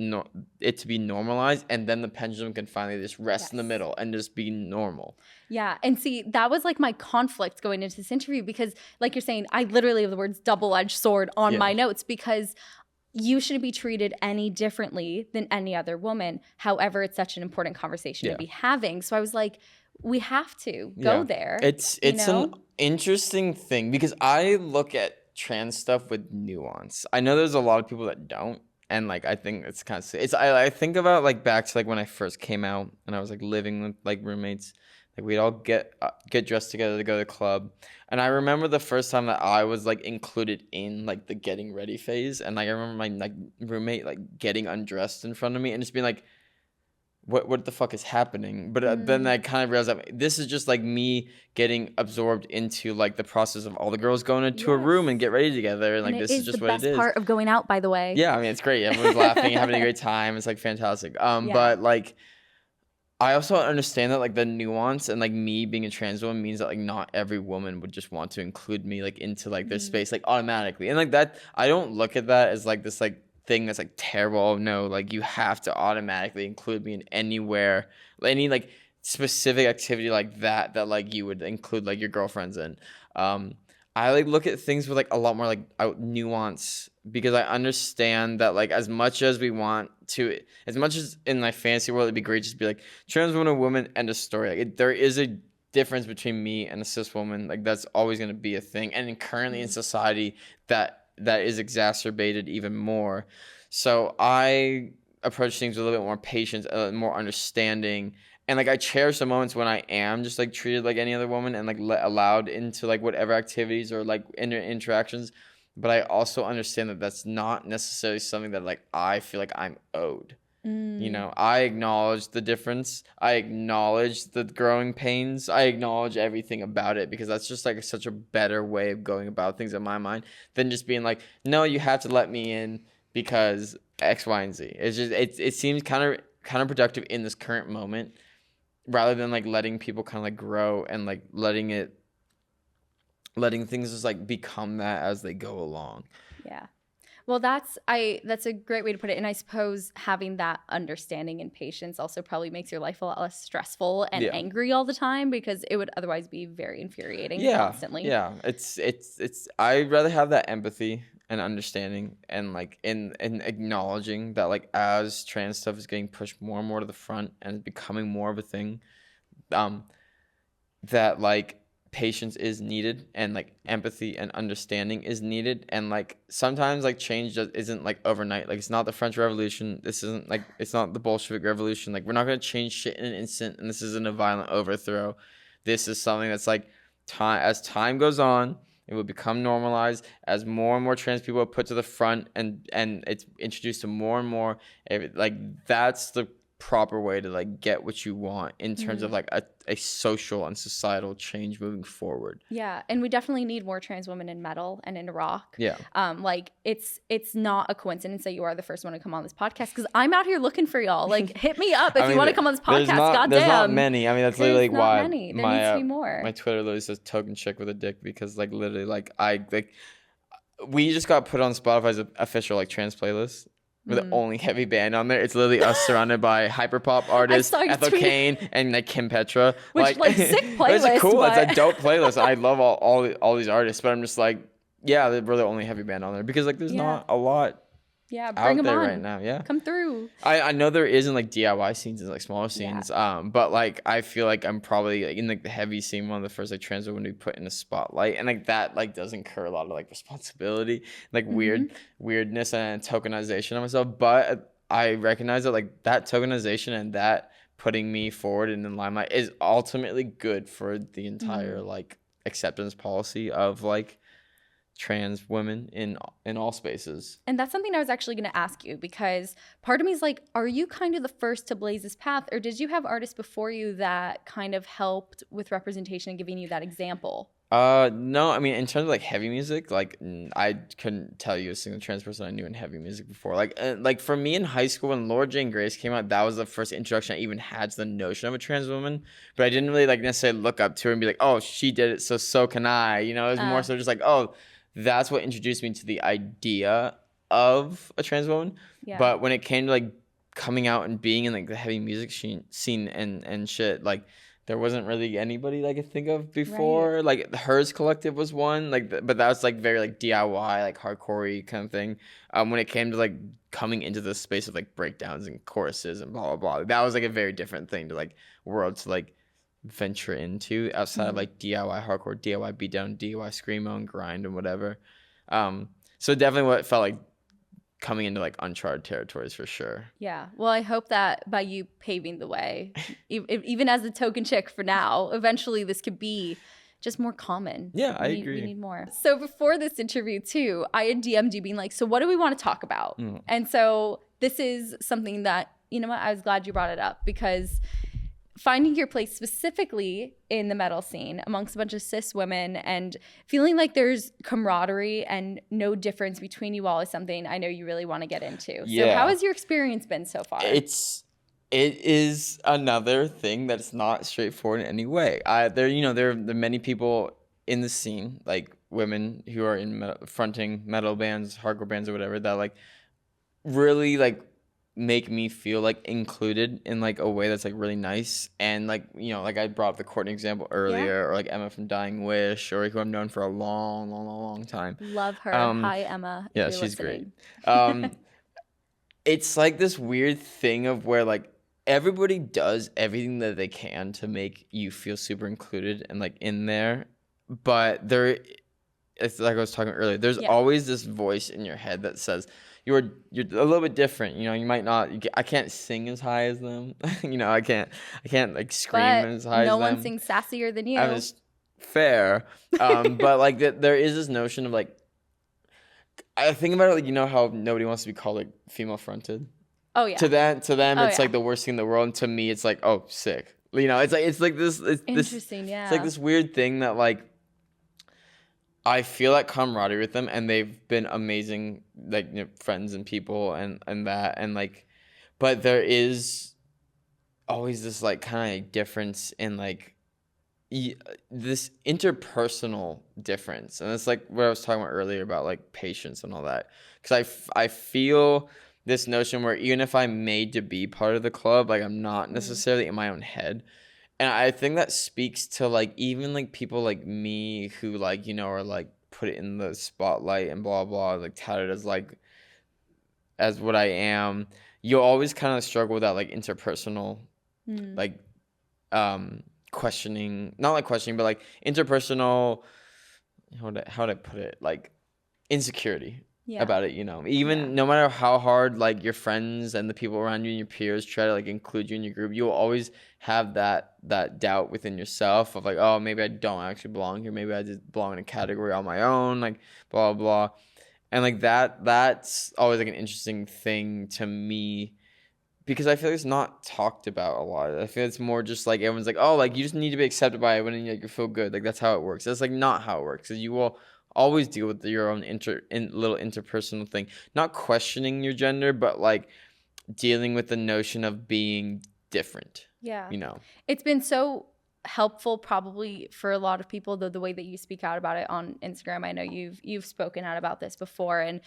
it to be normalized, and then the pendulum can finally just rest in the middle and just be normal. Yeah. And see, that was like my conflict going into this interview, because like you're saying, I literally have the words double-edged sword on my notes, because you shouldn't be treated any differently than any other woman. However, it's such an important conversation to be having. So I was like, we have to go there. It's an interesting thing, because I look at trans stuff with nuance. I know there's a lot of people that don't, and like I think it's kind of I think about like back to like when I first came out and I was like living with like roommates. Like we'd all get dressed together to go to the club, and I remember the first time that I was like included in like the getting ready phase, and like I remember my like roommate like getting undressed in front of me and just being like, what the fuck is happening? But then I kind of realized that this is just like me getting absorbed into like the process of all the girls going into a room and get ready together, and like this is just what it is. The best part of going out, by the way. Yeah, I mean it's great. Everyone's laughing, having a great time. It's like fantastic. But like, I also understand that like the nuance, and like me being a trans woman means that like not every woman would just want to include me like into like their space like automatically, and like that I don't look at that as like this like thing that's like terrible. Oh no, like you have to automatically include me in anywhere, any like specific activity like that like you would include like your girlfriends in. I like look at things with like a lot more like nuance, because I understand that like as much as we want to, as much as in my fantasy world it'd be great just to be like trans woman, woman, end of story. Like there is a difference between me and a cis woman. Like that's always going to be a thing, and currently in society that is exacerbated even more. So I approach things with a little bit more patience, more understanding. And like I cherish the moments when I am just like treated like any other woman and like allowed into like whatever activities or like interactions. But I also understand that that's not necessarily something that like I feel like I'm owed. You know, I acknowledge the difference. I acknowledge the growing pains. I acknowledge everything about it, because that's just like such a better way of going about things in my mind than just being like, no, you have to let me in because X, Y, and Z. It's just it seems counterproductive in this current moment, rather than like letting people kind of like grow and like letting things just like become that as they go along. Yeah. Well, that's a great way to put it. And I suppose having that understanding and patience also probably makes your life a lot less stressful and angry all the time, because it would otherwise be very infuriating constantly. Yeah. It's I'd rather have that empathy and understanding, and like in acknowledging that like as trans stuff is getting pushed more and more to the front and is becoming more of a thing, that like patience is needed, and like empathy and understanding is needed, and like sometimes like change just isn't like overnight. Like it's not the French Revolution, this isn't like, it's not the Bolshevik Revolution. Like we're not going to change shit in an instant, and this isn't a violent overthrow. This is something that's like as time goes on, it will become normalized as more and more trans people are put to the front, and it's introduced to more and more. Like that's the proper way to like get what you want in terms of like a social and societal change moving forward. Yeah, and we definitely need more trans women in metal and in rock. Yeah. Like it's not a coincidence that you are the first one to come on this podcast, because I'm out here looking for y'all. Like hit me up if you want to come on this podcast. Goddamn. There's not many. I mean, that's literally like why there needs to be more. My Twitter literally says token chick with a dick, because like literally like we just got put on Spotify's official like trans playlist. We're the only heavy band on there. It's literally us surrounded by hyperpop artists, Ethel Cain, and like Kim Petra. Which like sick playlist. It's cool. But it's a dope playlist. I love all these artists, but I'm just like, yeah, we're the only heavy band on there, because like there's not a lot Yeah, out bring them there on. right now. Yeah, come through. I know there is in like DIY scenes and like smaller scenes. But like I feel like I'm probably like in like the heavy scene, one of the first like trans women to be put in the spotlight, and like that like does incur a lot of like responsibility, like weirdness and tokenization of myself. But I recognize that like that tokenization and that putting me forward in the limelight is ultimately good for the entire like acceptance policy of like trans women in all spaces. And that's something I was actually going to ask you, because part of me is like, are you kind of the first to blaze this path, or did you have artists before you that kind of helped with representation and giving you that example? No, I mean, in terms of like heavy music, like I couldn't tell you a single trans person I knew in heavy music before. Like for me in high school when Lord Jane Grace came out, that was the first introduction I even had to the notion of a trans woman. But I didn't really like necessarily look up to her and be like, oh, she did it, so can I. You know, it was more so just like, oh, that's what introduced me to the idea of a trans woman. Yeah. But when it came to like coming out and being in like the heavy music scene and shit, like there wasn't really anybody that I could think of before. Right. Like the Hers Collective was one, like, but that was like very like DIY, like hardcore-y kind of thing. When it came to like coming into the space of like breakdowns and choruses and blah blah blah, that was like a very different thing to like world to like venture into outside of like DIY hardcore, DIY beatdown, DIY screamo and grind and whatever. So definitely what it felt like coming into like uncharted territories for sure. Yeah. Well, I hope that by you paving the way, even as a token chick for now, eventually this could be just more common. Yeah, I agree. We need more. So before this interview too, I had DM'd you being like, so what do we want to talk about? And so this is something that, you know what, I was glad you brought it up, because finding your place specifically in the metal scene amongst a bunch of cis women and feeling like there's camaraderie and no difference between you all is something I know you really want to get into. Yeah. So how has your experience been so far? It is another thing that's not straightforward in any way. There are many people in the scene, like women who are in fronting metal bands, hardcore bands or whatever, that like really like make me feel like included in like a way that's like really nice. And like, you know, like I brought up the Courtney example earlier, or like Emma from Dying Wish, or who I've known for a long time. Love her. Hi, Emma. Yeah, she's listening. Great. It's like this weird thing of where like everybody does everything that they can to make you feel super included and like in there, but it's like I was talking earlier, there's always this voice in your head that says you're a little bit different. You know, you might not. I can't sing as high as them. You know, I can't like scream as high as them. No one sings sassier than you. I was fair, but like there is this notion of like, I think about it like, you know how nobody wants to be called like female fronted. Oh yeah. To them, it's like the worst thing in the world, and to me, it's like, oh, sick. You know, it's like this. Interesting. Yeah. It's like this weird thing that like, I feel that camaraderie with them, and they've been amazing, like, you know, friends and people and that, and like, but there is always this like kind of difference in like this interpersonal difference, and it's like what I was talking about earlier about like patience and all that, because I feel this notion where even if I'm made to be part of the club, like I'm not necessarily in my own head. And I think that speaks to like even like people like me who like, you know, are like put it in the spotlight and blah blah, like touted as like as what I am. You'll always kind of struggle with that like interpersonal like questioning, not like questioning, but like interpersonal, how would I put it, like insecurity about it, you know, even no matter how hard like your friends and the people around you and your peers try to like include you in your group, you'll always have that doubt within yourself of like, oh, maybe I don't actually belong here, maybe I just belong in a category on my own, like blah blah. And like that's always like an interesting thing to me, because I feel like it's not talked about a lot. I feel it's more just like everyone's like, oh, like you just need to be accepted by everyone and like you feel good, like that's how it works. That's like not how it works, because you will always deal with your own little interpersonal thing, not questioning your gender, but like dealing with the notion of being different. Yeah, you know, it's been so helpful probably for a lot of people, though, the way that you speak out about it on Instagram. I know you've spoken out about this before, and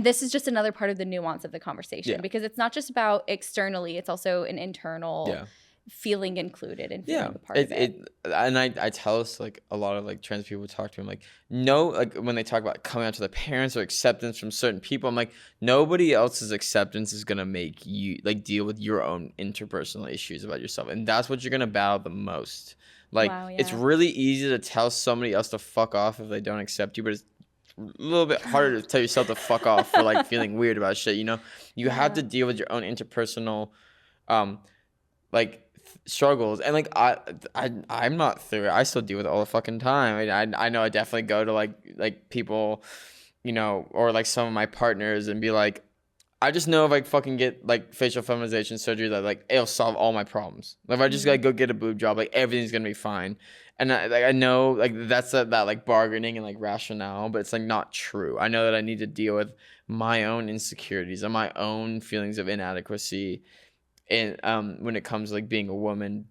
this is just another part of the nuance of the conversation, because it's not just about externally, it's also an internal feeling included and feeling a part of it. And I tell us like a lot of like trans people talk to them like, no, like when they talk about coming out to their parents or acceptance from certain people, I'm like, nobody else's acceptance is gonna make you like deal with your own interpersonal issues about yourself, and that's what you're gonna battle the most. Like, it's really easy to tell somebody else to fuck off if they don't accept you, but it's a little bit harder to tell yourself to fuck off for like feeling weird about shit, you know? You have to deal with your own interpersonal like struggles, and like I'm not through it. I still deal with it all the fucking time. I know I definitely go to like people, you know, or like some of my partners and be like, I just know if I fucking get like facial feminization surgery that like it'll solve all my problems. Like, if I just like go get a boob job, like everything's gonna be fine. And I know like that's that like bargaining and like rationale, but it's like not true. I know that I need to deal with my own insecurities and my own feelings of inadequacy, and when it comes to like being a woman,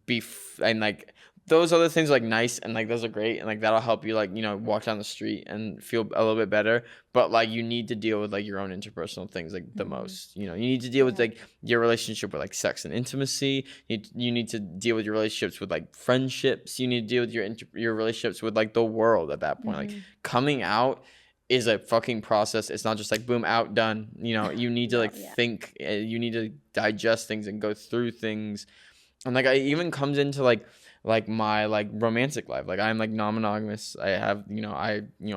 and like those other things are like nice and like those are great and like that'll help you like, you know, walk down the street and feel a little bit better, but like you need to deal with like your own interpersonal things like the most, you know. You need to deal with like your relationship with like sex and intimacy. You need to deal with your relationships with like friendships. You need to deal with your relationships with like the world at that point. Like coming out is a fucking process. It's not just like boom, out, done, you know. You need to like think, you need to digest things and go through things. And like I even comes into like my like romantic life. Like I'm like non-monogamous. I have, you know,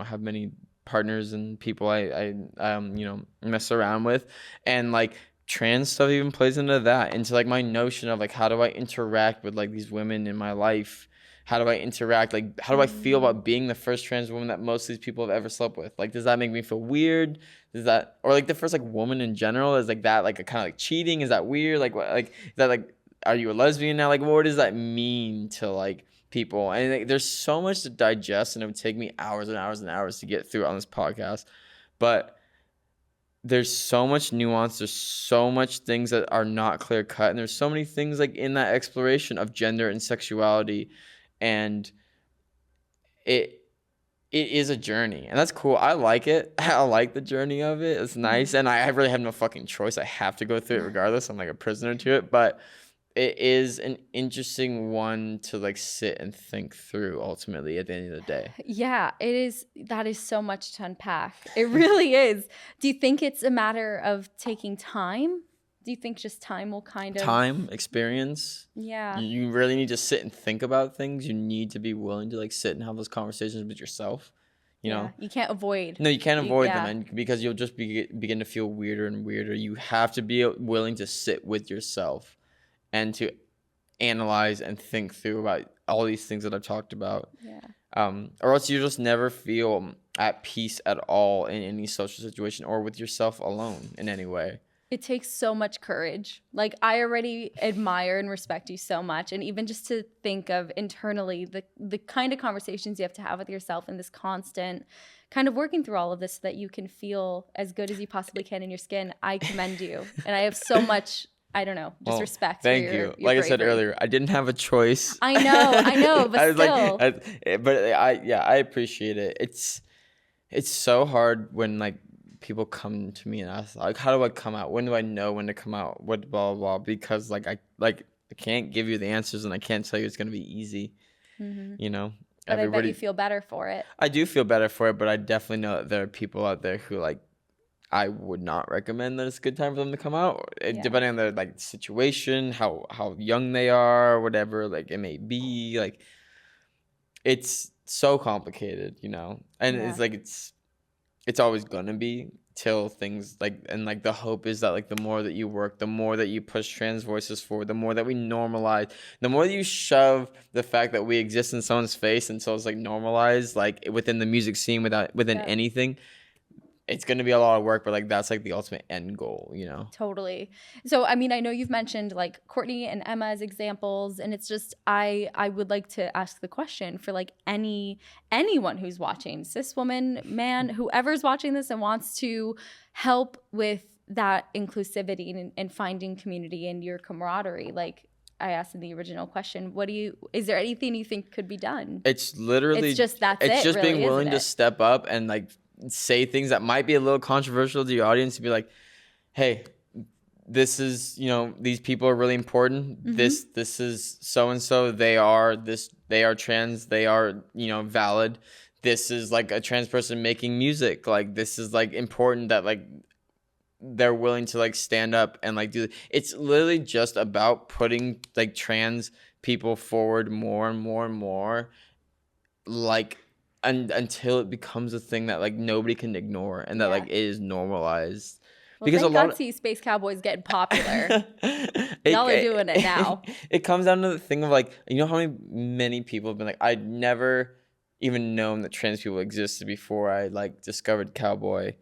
have many partners and people I you know, mess around with, and like trans stuff even plays into that, into like my notion of like how do I interact with like these women in my life. How do I interact? Like, how do I feel about being the first trans woman that most of these people have ever slept with? Like, does that make me feel weird? Does that, or like the first like woman in general, is like that like a kind of like cheating? Is that weird? Like, what, like is that like, are you a lesbian now? Like, what does that mean to like people? And like, there's so much to digest, and it would take me hours and hours and hours to get through on this podcast. But there's so much nuance. There's so much things that are not clear cut, and there's so many things like in that exploration of gender and sexuality. And it is a journey, and that's cool. I like it. I like the journey of it. It's nice, and I really have no fucking choice. I have to go through it regardless. I'm like a prisoner to it, but it is an interesting one to like sit and think through ultimately at the end of the day. Yeah, it is. That is so much to unpack. It really is. Do you think it's a matter of taking time? Do you think just time will kind of... Time, experience. Yeah. You really need to sit and think about things. You need to be willing to like sit and have those conversations with yourself. You know? You can't avoid. No, you can't avoid them, and because you'll just begin to feel weirder and weirder. You have to be willing to sit with yourself and to analyze and think through about all these things that I've talked about. Yeah. Or else you just never feel at peace at all in any social situation or with yourself alone in any way. It takes so much courage. Like, I already admire and respect you so much. And even just to think of internally the kind of conversations you have to have with yourself and this constant kind of working through all of this so that you can feel as good as you possibly can in your skin. I commend you. And I have so much, I don't know, just respect for your Thank you. Like bravery. I said earlier, I didn't have a choice. I know, but still. I appreciate it. It's so hard when like people come to me and ask like, how do I come out? When do I know when to come out? What blah blah blah? Because I can't give you the answers, and I can't tell you it's gonna be easy. You know. But I bet you feel better for it. I do feel better for it, but I definitely know that there are people out there who like I would not recommend that it's a good time for them to come out, depending on their like situation, how young they are, whatever like it may be. Like, it's so complicated, you know, and it's like it's always gonna be till things like, and like the hope is that like the more that you work, the more that you push trans voices forward, the more that we normalize, the more that you shove the fact that we exist in someone's face until it's like normalized, like within the music scene, within anything. It's going to be a lot of work, but like that's like the ultimate end goal, you know? Totally. So, I mean, I know you've mentioned like Courtney and Emma as examples, and it's just, I would like to ask the question for like anyone who's watching, cis woman, man, whoever's watching this and wants to help with that inclusivity and finding community and your camaraderie. Like I asked in the original question, is there anything you think could be done? It's literally, it's just really, being willing to step up and like say things that might be a little controversial to your audience, to be like, hey, this is, you know, these people are really important. Mm-hmm. This is so and so. They are trans. They are, you know, valid. This is like a trans person making music. Like, this is like important that like they're willing to like stand up and like do. It's literally just about putting like trans people forward more and more and more, like, until it becomes a thing that like nobody can ignore and that like it is normalized. Well, because thank God SeeYouSpaceCowboy's getting popular. Y'all are doing it now. It comes down to the thing of like, you know how many people have been like, I'd never even known that trans people existed before I like discovered Cowboy.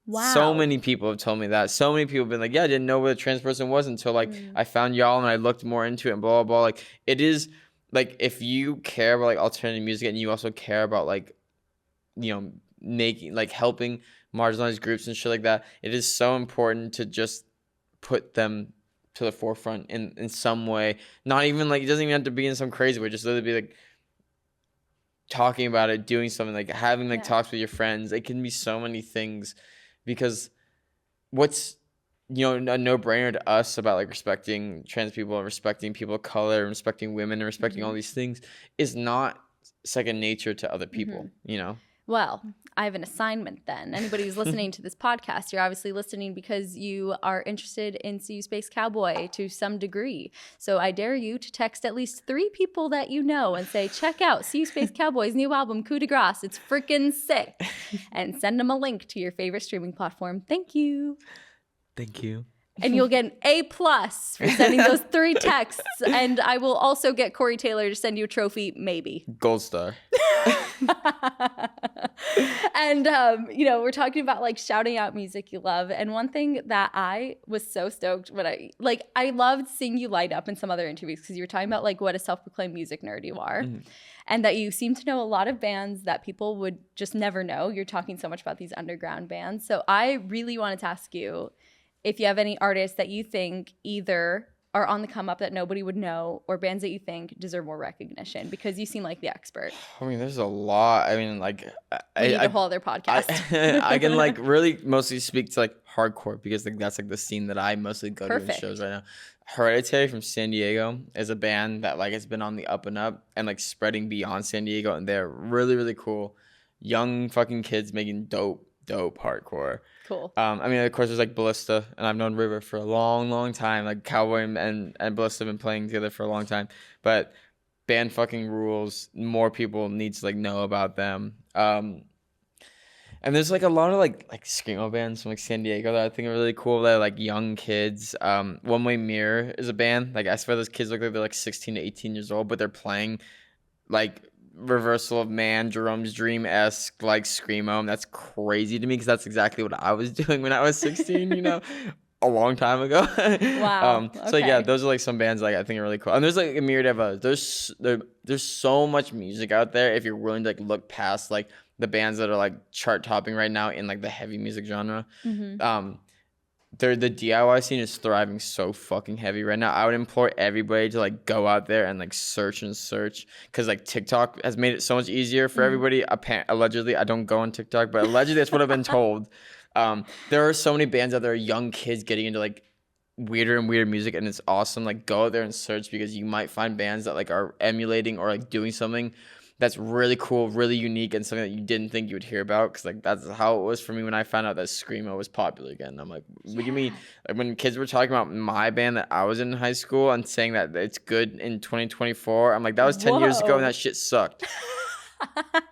Wow. So many people have told me that. So many people have been like, yeah, I didn't know what a trans person was until like I found y'all and I looked more into it and blah, blah, blah. Like, it is like, if you care about like alternative music and you also care about like, you know, making like helping marginalized groups and shit like that, it is so important to just put them to the forefront in some way. Not even like, it doesn't even have to be in some crazy way, just literally be like talking about it, doing something, like having like talks with your friends. It can be so many things, because what's, you know, a no-brainer to us about like respecting trans people and respecting people of color and respecting women and respecting all these things is not second nature to other people, you know? Well, I have an assignment then. Anybody who's listening to this podcast, you're obviously listening because you are interested in SeeYouSpaceCowboy to some degree. So I dare you to text at least 3 people that you know and say, check out SeeYouSpaceCowboy's new album, Coup de Grace. It's freaking sick. And send them a link to your favorite streaming platform. Thank you. Thank you. And you'll get an A+ for sending those 3 texts. And I will also get Corey Taylor to send you a trophy, maybe. Gold star. And, you know, we're talking about like shouting out music you love. And one thing that I was so stoked when I loved seeing you light up in some other interviews, because you were talking about like what a self-proclaimed music nerd you are. And that you seem to know a lot of bands that people would just never know. You're talking so much about these underground bands. So I really wanted to ask you if you have any artists that you think either are on the come up that nobody would know, or bands that you think deserve more recognition, because you seem like the expert. I mean, there's a lot. I mean, like, we need a whole other podcast. I can like really mostly speak to like hardcore, because like that's like the scene that I mostly go to in shows right now. Hereditary from San Diego is a band that like has been on the up and up and like spreading beyond San Diego, and they're really, really cool. Young fucking kids making dope hardcore. Cool. I mean, of course, there's like Ballista, and I've known River for a long, long time. Like Cowboy and Ballista have been playing together for a long time. But band fucking rules. More people need to like know about them. And there's like a lot of like screamo bands from like San Diego that I think are really cool. That are like young kids. One Way Mirror is a band. Like, I swear those kids look like they're like 16 to 18 years old, but they're playing like Reversal of Man, Jerome's Dream-esque like screamo. And that's crazy to me, because that's exactly what I was doing when I was 16, you know, a long time ago. Wow. So yeah, those are like some bands like I think are really cool. And there's like a myriad of others. There's so much music out there if you're willing to like look past like the bands that are like chart topping right now in like the heavy music genre. The DIY scene is thriving so fucking heavy right now. I would implore everybody to like go out there and like search, because like TikTok has made it so much easier for everybody. Allegedly, I don't go on TikTok, but allegedly that's what I've been told. There are so many bands out there, young kids getting into like weirder and weirder music, and it's awesome. Like, go out there and search, because you might find bands that like are emulating or like doing something that's really cool, really unique, and something that you didn't think you would hear about. Because like that's how it was for me when I found out that screamo was popular again. I'm like, what do you mean? Like, when kids were talking about my band that I was in high school and saying that it's good in 2024, I'm like, that was 10 years ago and that shit sucked.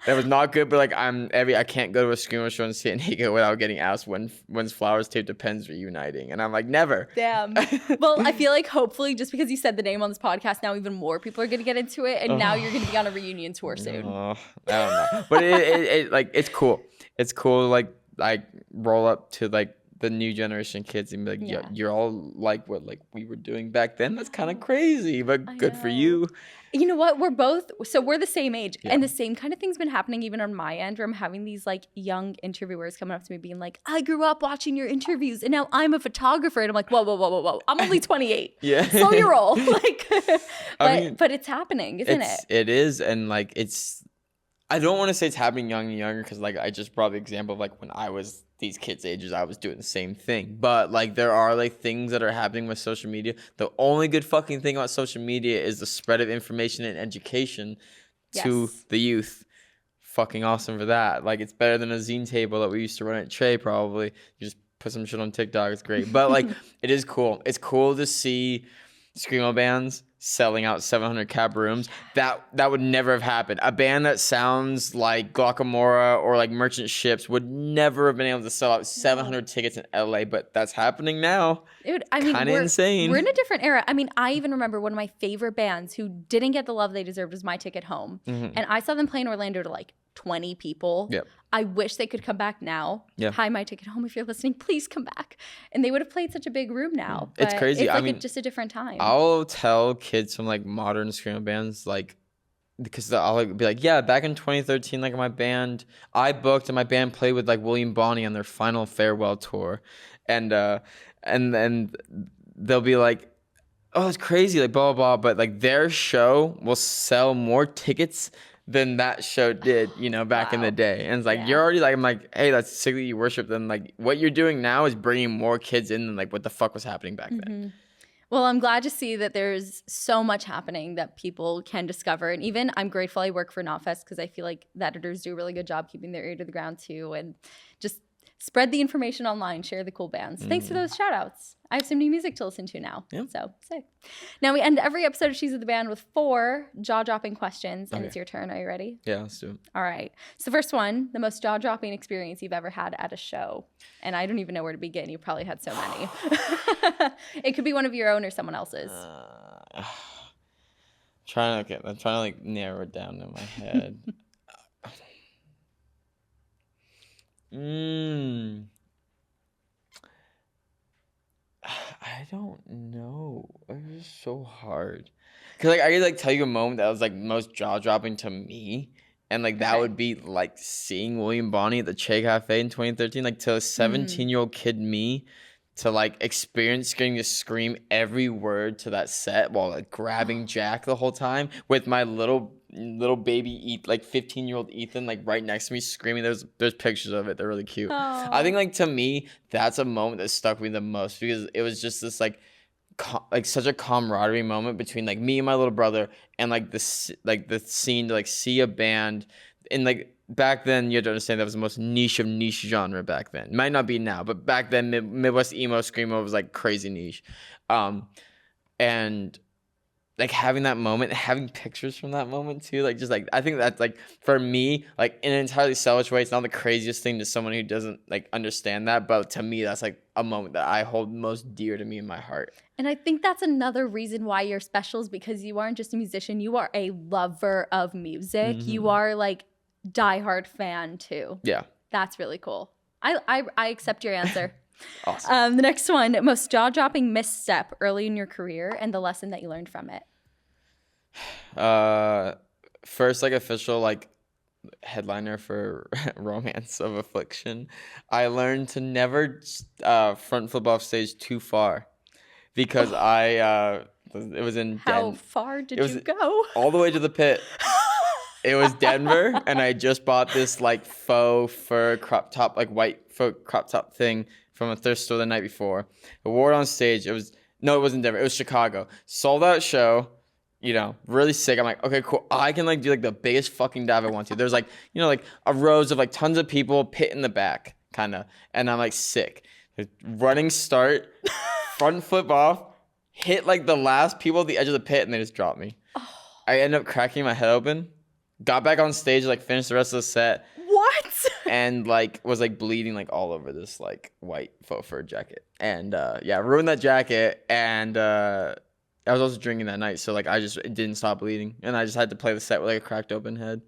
That was not good. But like, I can't go to a screamo show in San Diego without getting asked when's Flowers Tape to Pens reuniting, and I'm like, never. Damn. Well, I feel like hopefully just because you said the name on this podcast, now even more people are gonna get into it, and now you're gonna be on a reunion tour soon. I don't know, but it like it's cool. It's cool to like roll up to like the new generation kids and be like, you're all like what like we were doing back then. That's kind of crazy, but good for you. You know what? We're the same age, and the same kind of thing's been happening even on my end, where I'm having these like young interviewers coming up to me being like, I grew up watching your interviews and now I'm a photographer. And I'm like, whoa. I'm only 28. Yeah. Slow your roll. Like, but it's happening, isn't it? It is. And like, I don't want to say it's happening young and younger because like I just brought the example of like when I was these kids' ages, I was doing the same thing. But like there are like things that are happening with social media. The only good fucking thing about social media is the spread of information and education to the youth. Fucking awesome for that. Like it's better than a zine table that we used to run at Trey probably. You just put some shit on TikTok. It's great. But like it is cool. It's cool to see screamo bands selling out 700 cap rooms. That would never have happened. A band that sounds like Glockamora or like Merchant Ships would never have been able to sell out 700 tickets in LA, but that's happening now. Dude, I mean, kind of insane. We're in a different era. I mean, I even remember one of my favorite bands who didn't get the love they deserved was My Ticket Home. And I saw them play in Orlando to like 20 people. Yep. I wish they could come back now. Hi, My Ticket Home, if you're listening, please come back. And they would have played such a big room now. It's crazy. It's like I mean, just a different time. I'll tell kids from like modern screamo bands, like, because I'll like, be like, yeah, back in 2013, like my band, I booked and my band played with like William Bonney on their final farewell tour. And then they'll be like, oh, it's crazy, like blah, blah, blah. But like their show will sell more tickets than that show did, you know, back in the day. And it's like, you're already like, I'm like, hey, that's sick that you worship them. Like what you're doing now is bringing more kids in than like what the fuck was happening back then. Well, I'm glad to see that there's so much happening that people can discover. And even I'm grateful I work for KNOTFEST because I feel like the editors do a really good job keeping their ear to the ground too. And just spread the information online, share the cool bands. Thanks for those shout outs. I have some new music to listen to now. So sick. Now we end every episode of She's with the Band with 4 jaw-dropping questions. And it's your turn. Are you ready? Yeah, let's do it. All right. So first one, the most jaw-dropping experience you've ever had at a show. And I don't even know where to begin. You probably had so many. It could be one of your own or someone else's. I'm trying to like narrow it down in my head. I don't know. It was so hard. Cause like I could like tell you a moment that was like most jaw dropping to me, and like that would be like seeing William Bonney at the Che Cafe in 2013. Like to a 17-year-old kid me, to like experience getting to scream every word to that set while like grabbing Jack the whole time with my little baby like 15-year-old Ethan like right next to me screaming. There's pictures of it. They're really cute. Aww. I think like to me that's a moment that stuck with me the most because it was just this like such a camaraderie moment between like me and my little brother and like the scene to like see a band and like back then you have to understand that was the most niche of niche genre back then. It might not be now, but back then Midwest emo screamo was like crazy niche. And like having that moment, having pictures from that moment too, like just like I think that's like for me, like in an entirely selfish way, it's not the craziest thing to someone who doesn't like understand that, but to me that's like a moment that I hold most dear to me in my heart. And I think that's another reason why you're special is because you aren't just a musician, you are a lover of music. You are like diehard fan too. Yeah, that's really cool. I accept your answer. Awesome. The next one, most jaw-dropping misstep early in your career and the lesson that you learned from it. First like official like headliner for Romance of Affliction, I learned to never front flip off stage too far because it was in How far did you go? All the way to the pit. It was Denver, and I just bought this like faux fur crop top, like white faux crop top thing from a thrift store the night before. I wore it on stage. It wasn't Denver. It was Chicago. Sold out show. You know, really sick. I'm like, okay, cool. I can like do like the biggest fucking dive I want to. There's like, you know, like a rows of like tons of people, pit in the back, kind of, and I'm like sick. Running start, front flip off, hit like the last people at the edge of the pit, and they just dropped me. I ended up cracking my head open. Got back on stage, like finished the rest of the set. What? And like was like bleeding like all over this like white faux fur jacket. And ruined that jacket. And I was also drinking that night, so like it didn't stop bleeding. And I just had to play the set with like a cracked open head.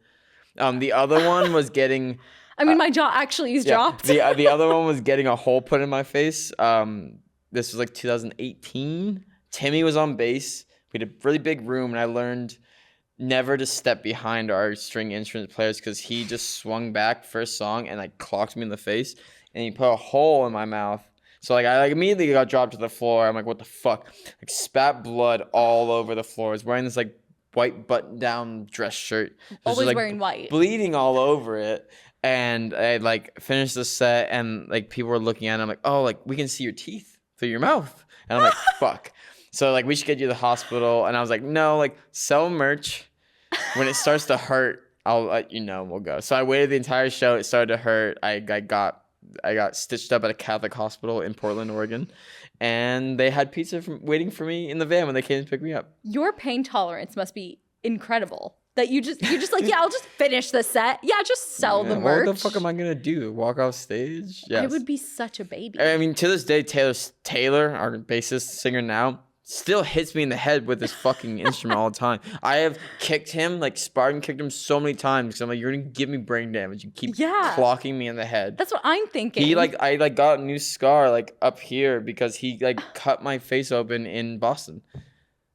The other one was getting I mean my jaw actually is dropped. The other one was getting a hole put in my face. This was like 2018. Timmy was on bass. We had a really big room, and I learned never to step behind our string instrument players because he just swung back first song and like clocked me in the face, and he put a hole in my mouth. So like I like immediately got dropped to the floor. I'm like, what the fuck? Like spat blood all over the floor. I was wearing this like white button-down dress shirt. Always wearing white. Bleeding all over it. And I like finished the set, and like people were looking at it. I'm like, oh, like we can see your teeth through your mouth. And I'm like, fuck. So like we should get you to the hospital. And I was like, no, like sell merch. When it starts to hurt, I'll let you know. We'll go. So I waited the entire show. It started to hurt. I got stitched up at a Catholic hospital in Portland, Oregon, and they had pizza waiting for me in the van when they came to pick me up. Your pain tolerance must be incredible. That you're just like, yeah, I'll just finish the set. Yeah, just sell the merch. What the fuck am I gonna do? Walk off stage? Yes. I would be such a baby. I mean, to this day, Taylor, our bassist singer now, still hits me in the head with this fucking instrument all the time. I have kicked him, like Spartan kicked him so many times because I'm like, you're gonna give me brain damage. You keep clocking me in the head. That's what I'm thinking. I got a new scar like up here because he like cut my face open in Boston.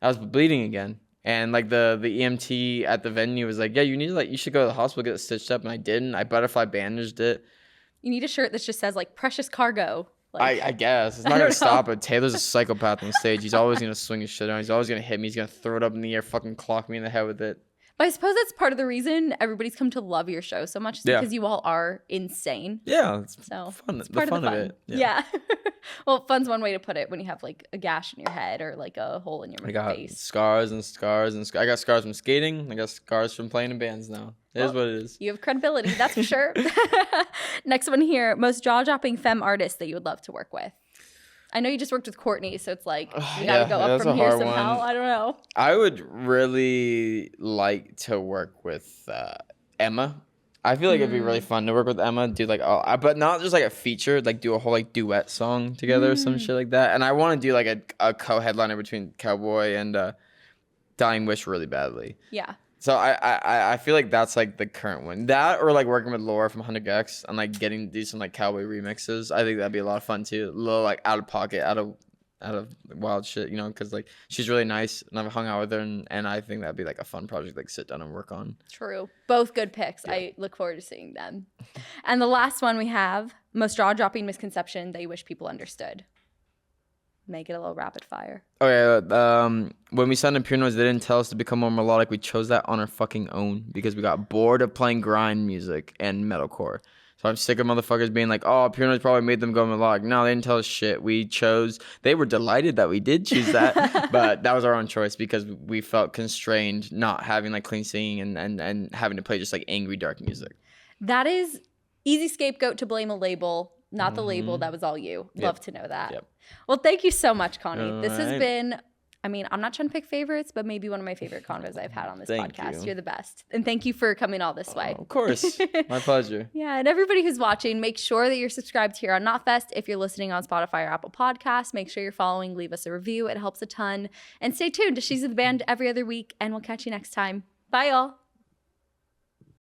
I was bleeding again. And like the EMT at the venue was like, yeah, you should go to the hospital, get it stitched up. And I didn't. I butterfly bandaged it. You need a shirt that just says like precious cargo. Like, I guess. It's not going to stop it. Taylor's a psychopath on stage. He's always going to swing his shit on. He's always going to hit me. He's going to throw it up in the air, fucking clock me in the head with it. But I suppose that's part of the reason everybody's come to love your show so much is because you all are insane. Yeah. It's so fun. It's part of the fun. Of it. Yeah. Well, fun's one way to put it when you have like a gash in your head or like a hole in your face. I got scars and scars and I got scars from skating. I got scars from playing in bands now. It is what it is. You have credibility, that's for sure. Next one here, most jaw-dropping femme artist that you would love to work with. I know you just worked with Courtney, so it's like you gotta go up from here somehow. I don't know. I would really like to work with Emma. I feel like it'd be really fun to work with Emma, do like, but not just like a feature, like do a whole like duet song together or some shit like that. And I want to do like a co-headliner between Cowboy and Dying Wish really badly. Yeah. So I feel like that's like the current one. That or like working with Laura from 100Gex and like getting to do some like Cowboy remixes. I think that'd be a lot of fun too. A little like out of pocket, out of wild shit, you know, because like she's really nice and I've hung out with her and I think that'd be like a fun project like sit down and work on. True. Both good picks. Yeah. I look forward to seeing them. And the last one we have, most jaw-dropping misconception that you wish people understood. Make it a little rapid fire. Okay, when we signed to Pure Noise, they didn't tell us to become more melodic. We chose that on our fucking own because we got bored of playing grind music and metalcore. So I'm sick of motherfuckers being like, oh, Pure Noise probably made them go melodic. No, they didn't tell us shit. We chose. They were delighted that we did choose that, but that was our own choice because we felt constrained not having like clean singing and having to play just like angry dark music. That is easy scapegoat to blame a label. Not the label. That was all you. Love to know that. Yep. Well, thank you so much, Connie. This has been, I mean, I'm not trying to pick favorites, but maybe one of my favorite convos I've had on this podcast. You're the best. And thank you for coming all this way. Of course. My pleasure. Yeah. And everybody who's watching, make sure that you're subscribed here on KNOTFEST. If you're listening on Spotify or Apple Podcasts, make sure you're following. Leave us a review. It helps a ton. And stay tuned to She's the Band every other week. And we'll catch you next time. Bye, y'all.